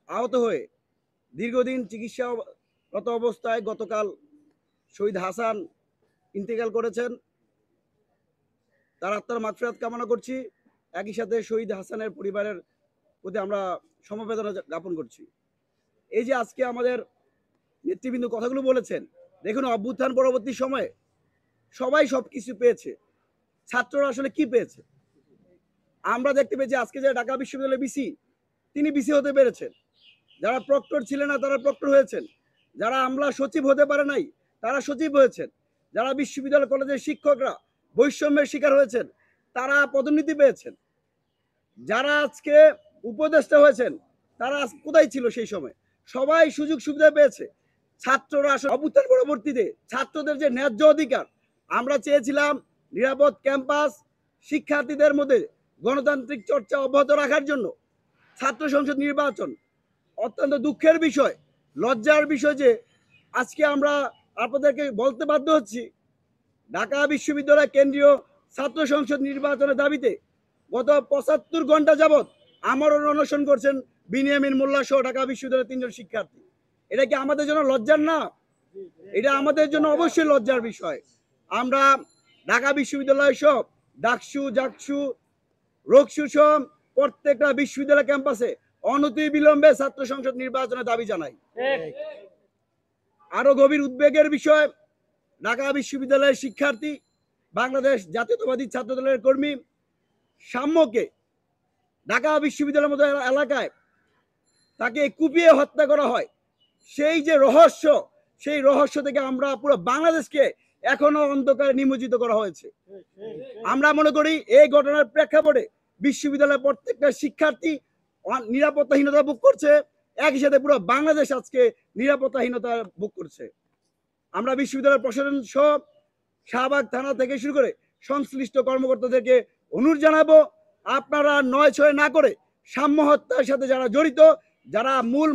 আহত হয়ে দীর্ঘদিন চিকিৎসারত অবস্থায় গতকাল শহীদ হাসান ইন্তেকাল করেছেন। তার আত্মার মাগফিরাত কামনা করছি। একই সাথে শহীদ হাসানের পরিবারের প্রতি আমরা সমবেদনা জ্ঞাপন করছি। এই যে আজকে আমাদের নেতৃবৃন্দ কথাগুলো বলেছেন, দেখুন অভ্যুত্থান পরবর্তী সময়ে সবাই সবকিছু পেয়েছে, ছাত্ররা আসলে কি পেয়েছে? আমরা দেখতে পেয়েছি আজকে যে ঢাকা বিশ্ববিদ্যালয়ের বিসি, তিনি বিসি হতে পেরেছেন। যারা প্রক্টর ছিলেন না তারা প্রক্টর হয়েছেন। যারা আমলা সচিব হতে পারে নাই তারা সচিব হয়েছেন। যারা বিশ্ববিদ্যালয় কলেজের শিক্ষকরা বৈষম্যের শিকার হয়েছেন তারা পদোন্নতি পেয়েছেন। যারা আজকে উপদেষ্টা হয়েছেন তারা কোথায় ছিল সেই সময়? সবাই সুযোগ সুবিধা পেয়েছে। ছাত্ররা অভ্যুত্থান পরবর্তীতে ছাত্রদের যে ন্যায্য অধিকার, আমরা চেয়েছিলাম নিরাপদ ক্যাম্পাস, শিক্ষার্থীদের মধ্যে গণতান্ত্রিক চর্চা অব্যাহত রাখার জন্য ছাত্র সংসদ নির্বাচন। অত্যন্ত দুঃখের বিষয়, লজ্জার বিষয় যে আজকে আমরা আপনাদেরকে বলতে বাধ্য হচ্ছি, ঢাকা বিশ্ববিদ্যালয় কেন্দ্রীয় ছাত্র সংসদ নির্বাচনের দাবিতে গত ৭৫ ঘন্টা যাবৎ আমরণ অনশন করছেন বিনিয়ামিন মোল্লা সহ ঢাকা বিশ্ববিদ্যালয়ের ৩ জন শিক্ষার্থী। এটা কি আমাদের জন্য লজ্জার না? এটা আমাদের জন্য অবশ্যই লজ্জার বিষয়। আমরা ঢাকা বিশ্ববিদ্যালয় সহ ডাকসু, জাকসু, রোকসু সহ প্রত্যেকটা বিশ্ববিদ্যালয় ক্যাম্পাসে অনতিবিলম্বে ছাত্র সংসদ নির্বাচনের দাবি জানাই। আরো গভীর উদ্বেগের বিষয়, ঢাকা বিশ্ববিদ্যালয়ের শিক্ষার্থী, বাংলাদেশ জাতীয়তাবাদী ছাত্রদলের কর্মী সাম্যকে ঢাকা বিশ্ববিদ্যালয়ের মতো এলাকায় তাকে কুপিয়ে হত্যা করা হয়। সেই যে রহস্য, সেই রহস্য থেকে আমরা পুরো বাংলাদেশকে এখনো অন্ধকারে নিমজ্জিত করা হয়েছে। আমরা মনে করি এই ঘটনার প্রেক্ষাপটে বিশ্ববিদ্যালয়ের প্রত্যেকটা শিক্ষার্থী নিরাপত্তাহীনতা ভোগ করছে, একই সাথে পুরো বাংলাদেশ আজকে নিরাপত্তাহীনতা ভোগ করছে। আমরা বিশ্ববিদ্যালয়ের প্রশাসন সহ শাহবাগ থানা থেকে শুরু করে সংশ্লিষ্ট কর্মকর্তাদেরকে অনুরোধ জানাবো, আপনারা ৯/৬ না করে সাম্য হত্যার সাথে যারা জড়িত, যারা মূল